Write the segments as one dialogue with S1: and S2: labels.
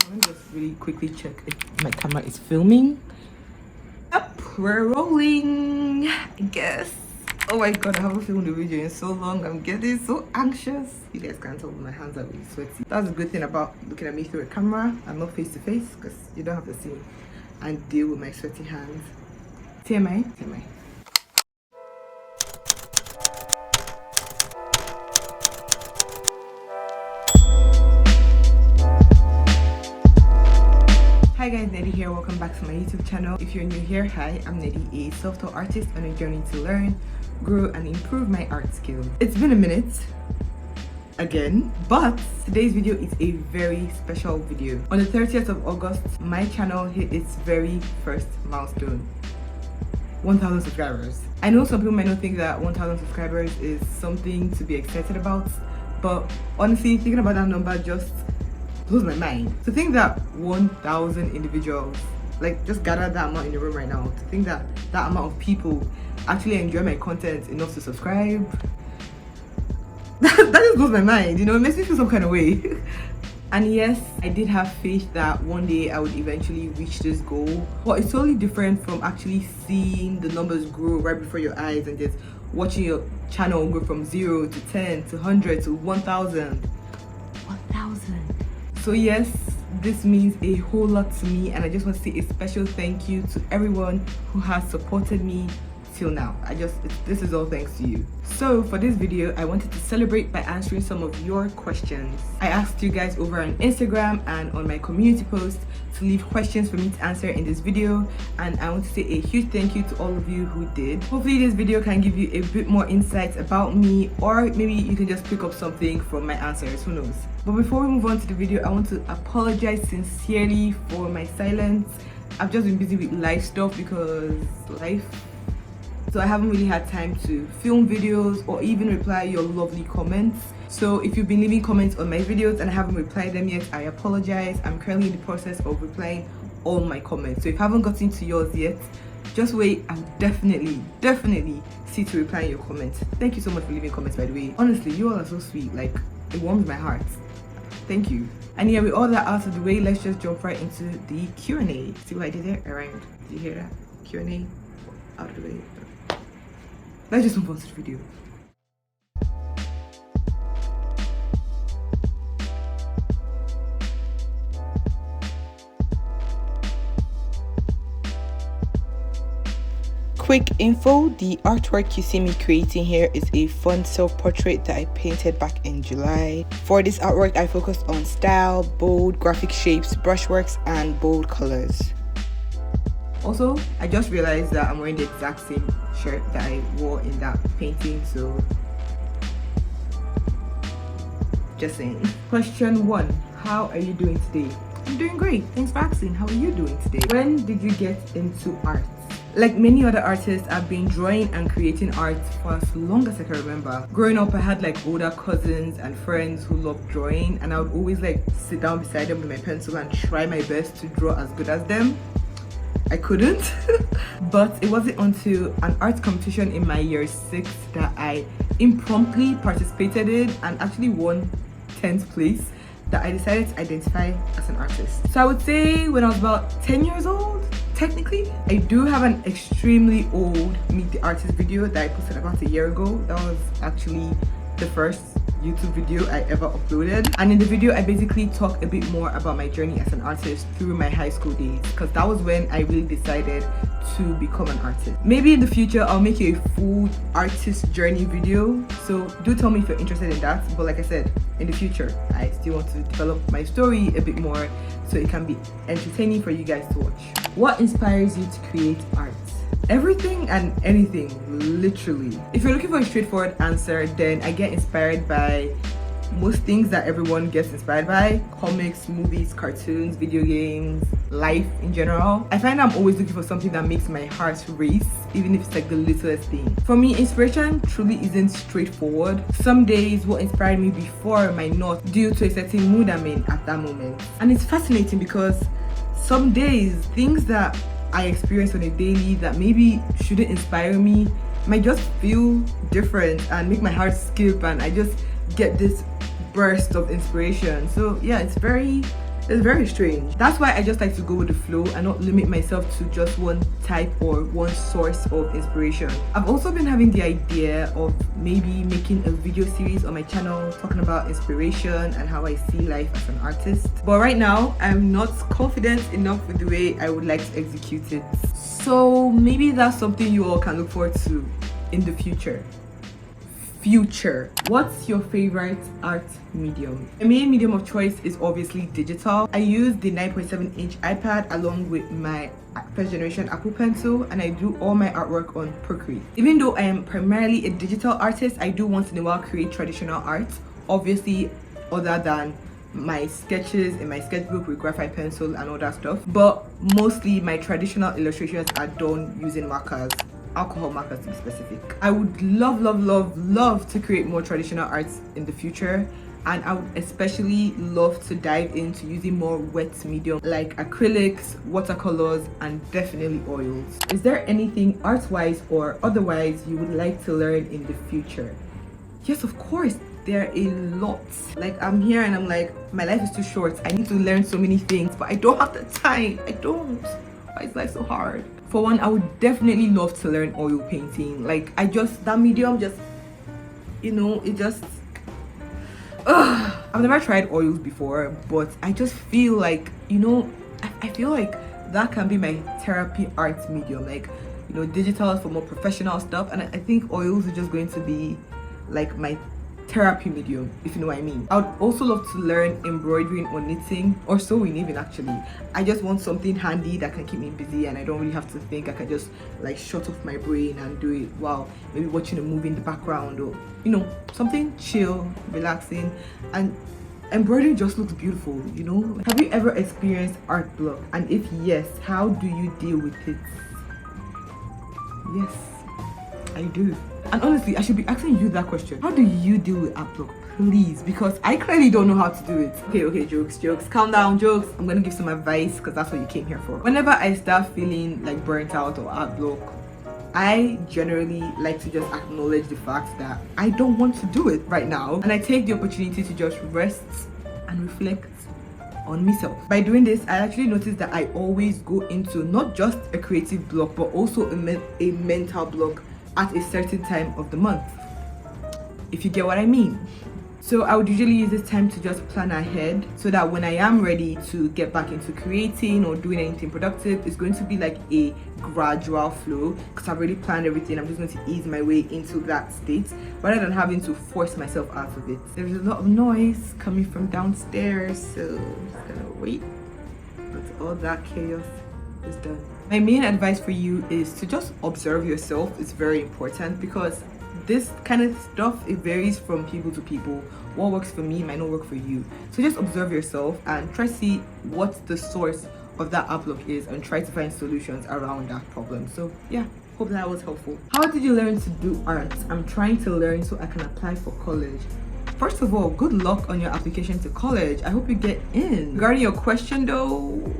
S1: Let me just really quickly check if my camera is filming. Yep, we're rolling, I guess. Oh my god, I haven't filmed the video in so long. I'm getting so anxious. You guys can't tell, my hands are really sweaty. That's a good thing about looking at me through a camera. I'm not face to face because you don't have to see me and deal with my sweaty hands. TMI, TMI. Hi guys, Neddy here. Welcome back to my YouTube channel. If you're new here, hi, I'm Neddy, a self-taught artist on a journey to learn, grow and improve my art skills. It's been a minute again, but today's video is a very special video. On the 30th of August, my channel hit its very first milestone, 1,000 subscribers. I know some people might not think that 1,000 subscribers is something to be excited about, but honestly, thinking about that number just blows my mind. To think that 1,000 individuals, like, just gather that amount in the room right now, to think that that amount of people actually enjoy my content enough to subscribe, that just blows my mind, you know. It makes me feel some kind of way. And yes, I did have faith that one day I would eventually reach this goal, but it's totally different from actually seeing the numbers grow right before your eyes and just watching your channel go from 0 to 10 to 100 to 1,000. 1,000. So yes, this means a whole lot to me, and I just want to say a special thank you to everyone who has supported me till now. This is all thanks to you. So for this video, I wanted to celebrate by answering some of your questions. I asked you guys over on Instagram and on my community post to leave questions for me to answer in this video, and I want to say a huge thank you to all of you who did. Hopefully this video can give you a bit more insights about me, or maybe you can just pick up something from my answers, who knows. But before we move on to the video, I want to apologize sincerely for my silence. I've just been busy with life stuff because life. So I haven't really had time to film videos or even reply your lovely comments. So if you've been leaving comments on my videos and I haven't replied them yet, I apologize. I'm currently in the process of replying all my comments. So if I haven't gotten to yours yet, just wait. I'll definitely see to replying your comments. Thank you so much for leaving comments, by the way. Honestly, you all are so sweet. Like, it warms my heart. Thank you. And yeah, with all that out of the way, let's just jump right into the Q&A. See what I did there? Around. Did you hear that? Q&A out of the way. Let's just move on to the video. Quick info, the artwork you see me creating here is a fun self-portrait that I painted back in July. For this artwork, I focused on style, bold graphic shapes, brushworks, and bold colors. Also, I just realized that I'm wearing the exact same shirt that I wore in that painting, so just saying. Question 1, how are you doing today? I'm doing great, thanks for asking. How are you doing today? When did you get into art? Like many other artists, I've been drawing and creating art for as long as I can remember. Growing up, I had like older cousins and friends who loved drawing, and I would always like sit down beside them with my pencil and try my best to draw as good as them. I couldn't. But it wasn't until an art competition in my year 6 that I impromptu participated in and actually won 10th place that I decided to identify as an artist. So I would say when I was about 10 years old, technically. I do have an extremely old Meet the Artist video that I posted about a year ago. That was actually the first YouTube video I ever uploaded, and in the video I basically talk a bit more about my journey as an artist through my high school days, because that was when I really decided to become an artist. Maybe in the future I'll make you a full artist journey video, so do tell me if you're interested in that. But like I said, in the future I still want to develop my story a bit more so it can be entertaining for you guys to watch. What inspires you to create art? Everything and anything, literally. If you're looking for a straightforward answer, then I get inspired by most things that everyone gets inspired by: comics, movies, cartoons, video games, life in general. I find I'm always looking for something that makes my heart race, even if it's like the littlest thing. For me, inspiration truly isn't straightforward. Some days what inspired me before might not, due to a certain mood I'm in at that moment. And it's fascinating because some days things that I experience on a daily that maybe shouldn't inspire me might just feel different and make my heart skip, and I just get this burst of inspiration. So yeah, it's very It's very strange. That's why I just like to go with the flow and not limit myself to just one type or one source of inspiration. I've also been having the idea of maybe making a video series on my channel talking about inspiration and how I see life as an artist. But right now, I'm not confident enough with the way I would like to execute it. So maybe that's something you all can look forward to in the future. What's your favorite art medium? My main medium of choice is obviously digital. I use the 9.7-inch iPad along with my first generation Apple Pencil, and I do all my artwork on Procreate. Even though I am primarily a digital artist, I do once in a while create traditional art, obviously other than my sketches in my sketchbook with graphite pencil and all that stuff, but mostly my traditional illustrations are done using markers, alcohol markers to be specific. I would love to create more traditional arts in the future, and I would especially love to dive into using more wet medium like acrylics, watercolors, and definitely oils. Is there anything art-wise or otherwise you would like to learn in the future? Yes, of course. There are a lot. Like, I'm here and I'm like, my life is too short. I need to learn so many things, but I don't have the time. I don't. Why is life so hard? For one, I would definitely love to learn oil painting. Like, that medium just, it just, I've never tried oils before, but I just feel like, I feel like that can be my therapy art medium. Like, digital is for more professional stuff, and I think oils are just going to be like my therapy medium, if you know what I mean. I would also love to learn embroidering or knitting or sewing even, actually. I just want something handy that can keep me busy and I don't really have to think. I can just like shut off my brain and do it while maybe watching a movie in the background, or something chill, relaxing. And embroidery just looks beautiful. Have you ever experienced art block, and if yes, how do you deal with it? Yes, I do. And honestly, I should be asking you that question. How do you deal with art block, please? Because I clearly don't know how to do it. Okay, jokes. Calm down, jokes. I'm gonna give some advice because that's what you came here for. Whenever I start feeling like burnt out or art block, I generally like to just acknowledge the fact that I don't want to do it right now. And I take the opportunity to just rest and reflect on myself. By doing this, I actually noticed that I always go into not just a creative block, but also a mental block at a certain time of the month, if you get what I mean. So I would usually use this time to just plan ahead so that when I am ready to get back into creating or doing anything productive, it's going to be like a gradual flow because I've already planned everything. I'm just going to ease my way into that state rather than having to force myself out of it. There's a lot of noise coming from downstairs, so I'm just gonna wait until all that chaos is done. My main advice for you is to just observe yourself. It's very important because this kind of stuff, it varies from people to people. What works for me might not work for you. So just observe yourself and try to see what the source of that art block is and try to find solutions around that problem. So yeah, hope that was helpful. How did you learn to do art? I'm trying to learn so I can apply for college. First of all, good luck on your application to college. I hope you get in. Regarding your question though,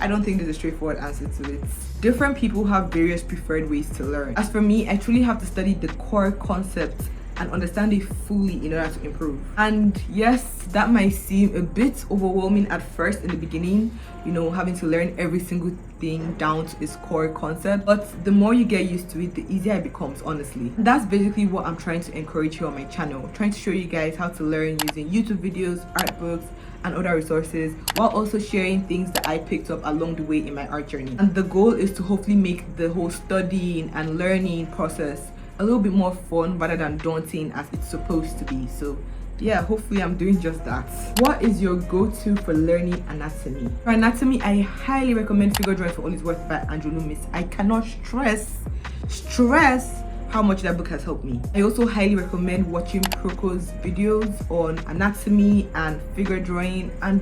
S1: I don't think there's a straightforward answer to it. Different people have various preferred ways to learn. As for me, I truly have to study the core concepts and understand it fully in order to improve. And yes, that might seem a bit overwhelming at first in the beginning, having to learn every single thing down to its core concept. But the more you get used to it, the easier it becomes, honestly. And that's basically what I'm trying to encourage here on my channel. Trying to show you guys how to learn using YouTube videos, art books, and other resources, while also sharing things that I picked up along the way in my art journey. And the goal is to hopefully make the whole studying and learning process a little bit more fun rather than daunting as it's supposed to be. So yeah, hopefully I'm doing just that. What is your go-to for learning anatomy? For anatomy, I highly recommend Figure Drawing for All It's Worth by Andrew Loomis. I cannot stress how much that book has helped me. I also highly recommend watching Proko's videos on anatomy and figure drawing, and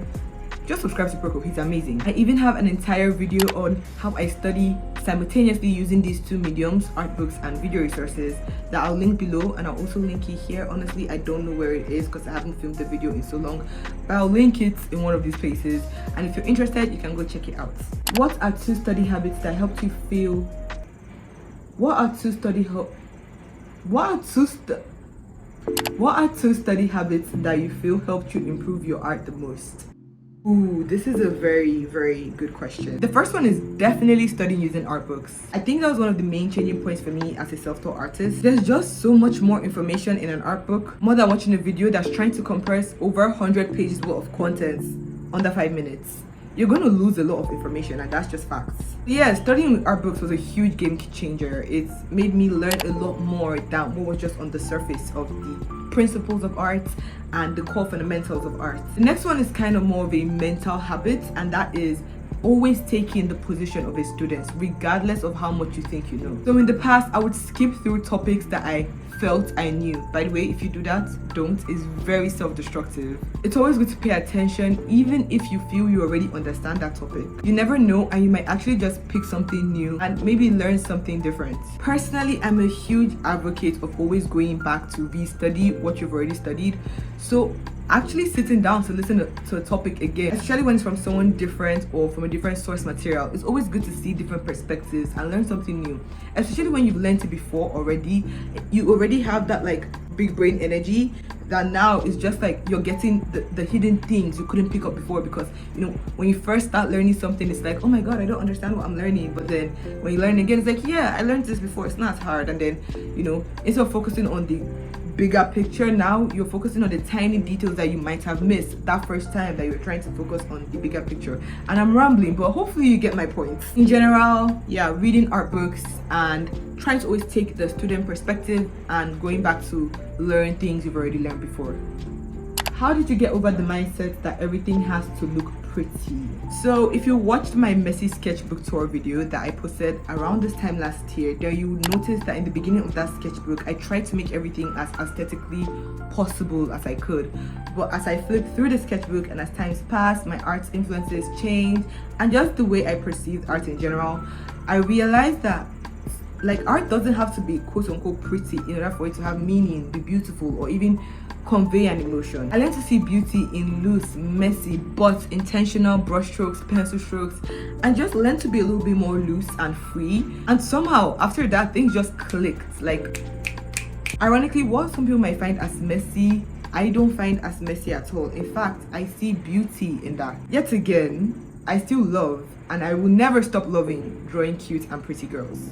S1: just subscribe to Proko, he's amazing. I even have an entire video on how I study simultaneously using these two mediums, art books and video resources, that I'll link below, and I'll also link it here. Honestly, I don't know where it is because I haven't filmed the video in so long, but I'll link it in one of these places, and if you're interested, you can go check it out. What are two study habits that helped you feel What are two study habits that you feel helped you improve your art the most? Ooh, this is a very, very good question. The first one is definitely studying using art books. I think that was one of the main changing points for me as a self-taught artist. There's just so much more information in an art book, more than watching a video that's trying to compress over 100 pages worth of content under 5 minutes. You're going to lose a lot of information, and that's just facts. Yeah, studying with art books was a huge game changer. It's made me learn a lot more than what was just on the surface of the principles of art and the core fundamentals of art. The next one is kind of more of a mental habit, and that is always taking the position of a student regardless of how much you think you know. So in the past, I would skip through topics that I felt I knew. By the way, if you do that, don't. It's very self-destructive. It's always good to pay attention even if you feel you already understand that topic. You never know, and you might actually just pick something new and maybe learn something different. Personally, I'm a huge advocate of always going back to re-study what you've already studied. So actually sitting down to listen to a topic again, especially when it's from someone different or from a different source material, it's always good to see different perspectives and learn something new. Especially when you've learned it before already, you already have that like big brain energy that now is just like you're getting the hidden things you couldn't pick up before, because you know when you first start learning something, it's like, oh my god, I don't understand what I'm learning. But then when you learn again, it's like, yeah, I learned this before, it's not hard. And then, you know, instead of focusing on the bigger picture, now you're focusing on the tiny details that you might have missed that first time that you're trying to focus on the bigger picture. And I'm rambling, but hopefully you get my point. In general, yeah, reading art books and trying to always take the student perspective and going back to learn things you've already learned before. How did you get over the mindset that everything has to look pretty? So if you watched my messy sketchbook tour video that I posted around this time last year, there you notice that in the beginning of that sketchbook, I tried to make everything as aesthetically possible as I could. But as I flipped through the sketchbook and as times passed, my art influences changed, and just the way I perceived art in general, I realized that like art doesn't have to be quote unquote pretty in order for it to have meaning, be beautiful, or even convey an emotion. I learned to see beauty in loose, messy, but intentional brushstrokes, pencil strokes, and just learned to be a little bit more loose and free. And somehow after that, things just clicked. Like, ironically, what some people might find as messy, I don't find as messy at all. In fact, I see beauty in that. Yet again, I still love, and I will never stop loving, drawing cute and pretty girls.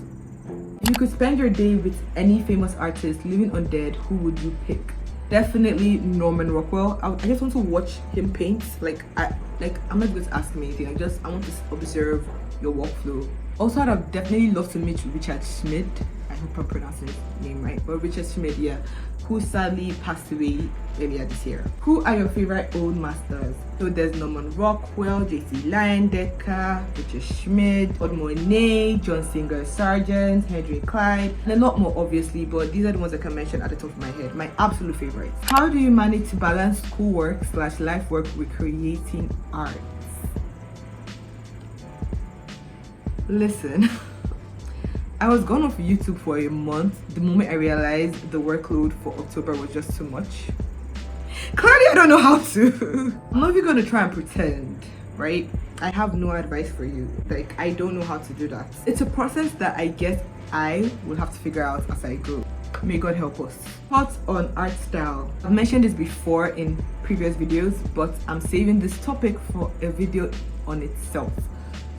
S1: If you could spend your day with any famous artist, living or dead, who would you pick? Definitely Norman Rockwell. I just want to watch him paint. I'm not going to ask him anything. I want to observe your workflow. Also, I'd have definitely loved to meet Richard Schmid. I hope I'm pronouncing his name right. But Richard Schmid, yeah, who sadly passed away earlier this year. Who are your favorite old masters? So there's Norman Rockwell, J.C. Leyendecker, Richard Schmid, Claude Monet, John Singer Sargent, Henry Clyde, and a lot more obviously, but these are the ones I can mention at the top of my head, my absolute favorites. How do you manage to balance schoolwork / life work with creating art? Listen, I was gone off YouTube for a month the moment I realized the workload for October was just too much. Clearly, I don't know how to. I'm not even gonna try and pretend, right? I have no advice for you. Like, I don't know how to do that. It's a process that I guess I will have to figure out as I go. May God help us. Thoughts on art style. I've mentioned this before in previous videos, but I'm saving this topic for a video on itself.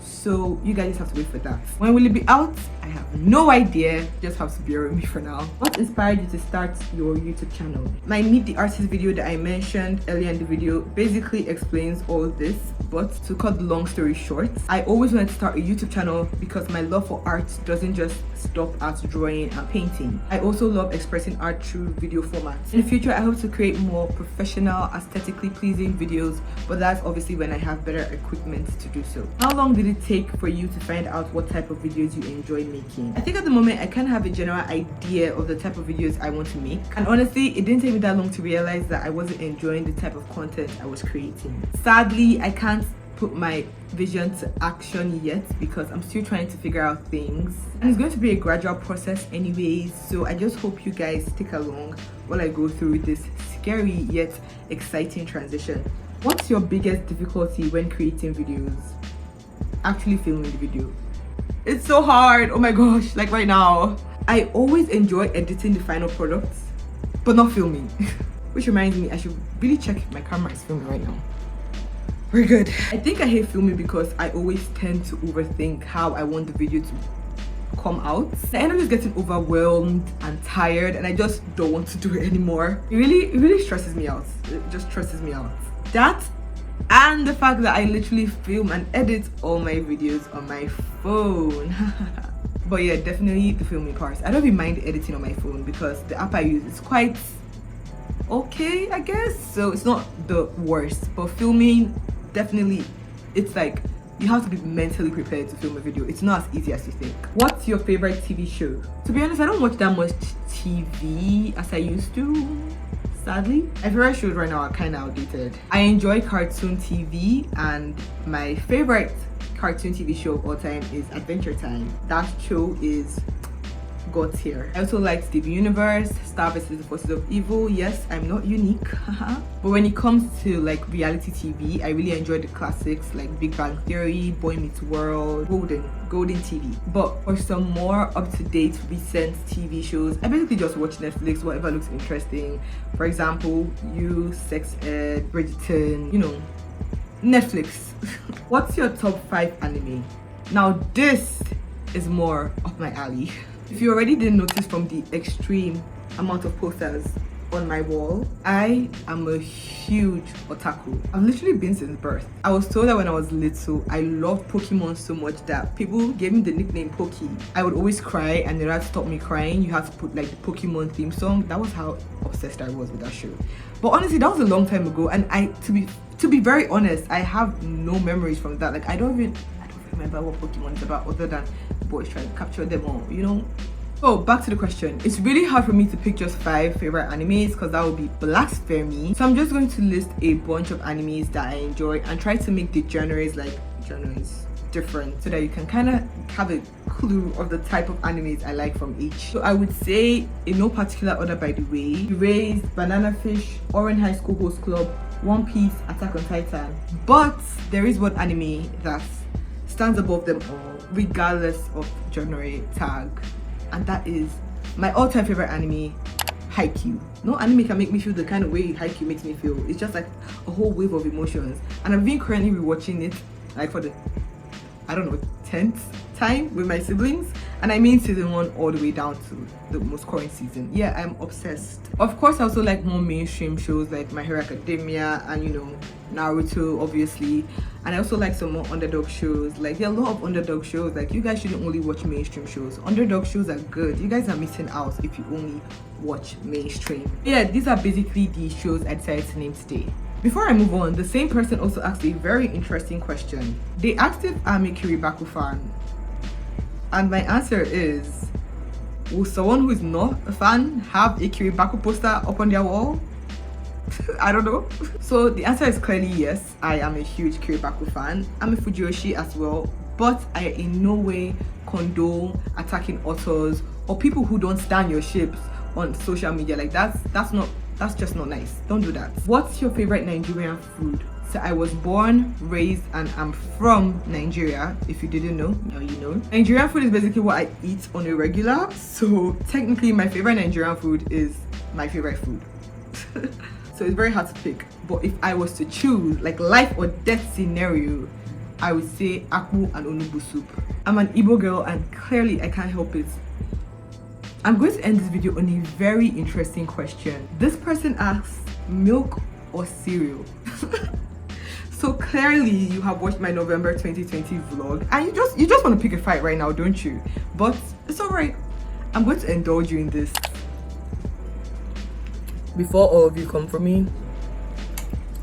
S1: So you guys have to wait for that. When will it be out? I have no idea. Just have to bear with me for now. What inspired you to start your YouTube channel? My Meet the Artist video that I mentioned earlier in the video basically explains all this, but to cut the long story short, I always wanted to start a YouTube channel because my love for art doesn't just stop at drawing and painting. I also love expressing art through video formats. In the future, I hope to create more professional, aesthetically pleasing videos, but that's obviously when I have better equipment to do so. How long did it take for you to find out what type of videos you enjoy making? I think at the moment I kind of have a general idea of the type of videos I want to make, and honestly it didn't take me that long to realize that I wasn't enjoying the type of content I was creating. Sadly, I can't put my vision to action yet because I'm still trying to figure out things, and it's going to be a gradual process anyways, so I just hope you guys stick along while I go through this scary yet exciting transition. What's your biggest difficulty when creating videos? Actually filming the video. It's so hard. Oh my gosh, like right now. I always enjoy editing the final product, but not filming. Which reminds me, I should really check if my camera is filming right now. We're good. I think I hate filming because I always tend to overthink how I want the video to come out. I end up just getting overwhelmed and tired, and I just don't want to do it anymore. It really stresses me out. It just stresses me out. That and the fact that I literally film and edit all my videos on my phone. But yeah, definitely the filming part. I don't even mind editing on my phone because the app I use is quite okay, I guess. So it's not the worst, but filming, definitely, it's like you have to be mentally prepared to film a video. It's not as easy as you think. What's your favorite TV show? To be honest, I don't watch that much TV as I used to, sadly. My favorite shows right now are kind of outdated. I enjoy cartoon TV, and my favorite cartoon TV show of all time is Adventure Time. That show is God tier. I also like Steven Universe, Star vs. the Forces of Evil. Yes, I'm not unique. But when it comes to like reality TV, I really enjoy the classics like Big Bang Theory, Boy Meets World, Golden TV. But for some more up-to-date recent TV shows, I basically just watch Netflix, whatever looks interesting. For example, You, Sex Ed, Bridgerton, you know, Netflix. What's your top 5 anime? Now this is more up my alley. If you already didn't notice from the extreme amount of posters on my wall, I am a huge otaku. I've literally been since birth. I was told that when I was little, I loved Pokemon so much that people gave me the nickname Poki. I would always cry, and in order to stop me crying, you had to put like the Pokemon theme song. That was how obsessed I was with that show. But honestly, that was a long time ago, and to be very honest, I have no memories from that. Like I don't remember what Pokemon is about other than boys trying to capture them all, you know. So back to the question. It's really hard for me to pick just 5 favorite animes because that would be blasphemy. So I'm just going to list a bunch of animes that I enjoy and try to make the genres different so that you can kind of have a clue of the type of animes I like from each. So I would say, in no particular order by the way, Erased, Banana Fish, Orange High School Host Club, One Piece, Attack on Titan. But there is one anime that stands above them all, regardless of genre tag, and that is my all-time favorite anime, Haikyuu. No anime can make me feel the kind of way Haikyuu makes me feel. It's just like a whole wave of emotions, and I've been currently rewatching it like for the, I don't know, 10th time with my siblings, and I mean season 1 all the way down to the most current season. Yeah, I'm obsessed. Of course, I also like more mainstream shows like My Hero Academia and, you know, Naruto, obviously. And I also like some more underdog shows. Like, there are a lot of underdog shows. Like, you guys shouldn't only watch mainstream shows. Underdog shows are good. You guys are missing out if you only watch mainstream. Yeah, these are basically the shows I decided to name today. Before I move on, the same person also asked a very interesting question. They asked if I'm a Kiribaku fan. And my answer is, will someone who is not a fan have a Kiribaku poster up on their wall? I don't know. So the answer is clearly yes. I am a huge Kiribaku fan. I'm a Fujiyoshi as well, but I in no way condone attacking authors or people who don't stand your ships on social media. Like that's just not nice. Don't do that. What's your favorite Nigerian food? So I was born, raised, and I'm from Nigeria. If you didn't know, now you know. Nigerian food is basically what I eat on a regular. So technically my favorite Nigerian food is my favorite food. So it's very hard to pick. But if I was to choose like life or death scenario, I would say akpu and onugbu soup. I'm an Igbo girl and clearly I can't help it. I'm going to end this video on a very interesting question. This person asks, milk or cereal? So clearly you have watched my November 2020 vlog and you just want to pick a fight right now, don't you? But it's alright. I'm going to indulge you in this. Before all of you come for me,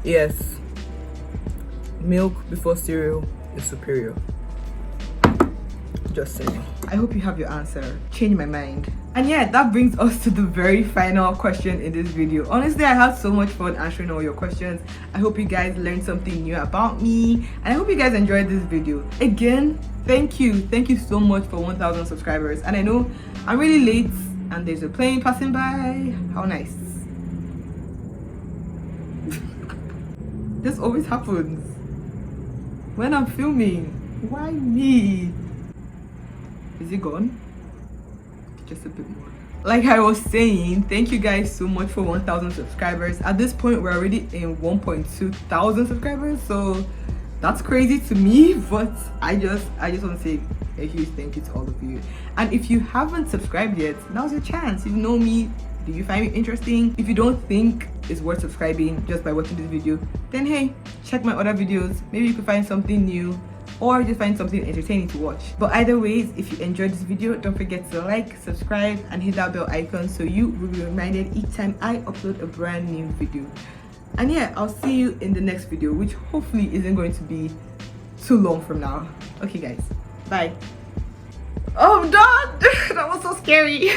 S1: yes, milk before cereal is superior. Just saying. I hope you have your answer. Change my mind. And yeah, that brings us to the very final question in this video. Honestly, I had so much fun answering all your questions. I hope you guys learned something new about me, and I hope you guys enjoyed this video. Again, thank you so much for 1,000 subscribers. And I know I'm really late and there's a plane passing by. How nice. This always happens when I'm filming. Why me? Is it gone? Just a bit more. like I was saying, thank you guys so much for 1,000 subscribers. At this point, we're already in 1.2 thousand subscribers, so that's crazy to me. But I just want to say a huge thank you to all of you. And if you haven't subscribed yet, now's your chance. You know me. Do you find it interesting? If you don't think it's worth subscribing just by watching this video, then hey, check my other videos. Maybe you could find something new, or just find something entertaining to watch. But either ways, if you enjoyed this video, don't forget to like, subscribe, and hit that bell icon so you will be reminded each time I upload a brand new video. And yeah, I'll see you in the next video, which hopefully isn't going to be too long from now. Okay guys, bye. Oh, I'm done. That was so scary.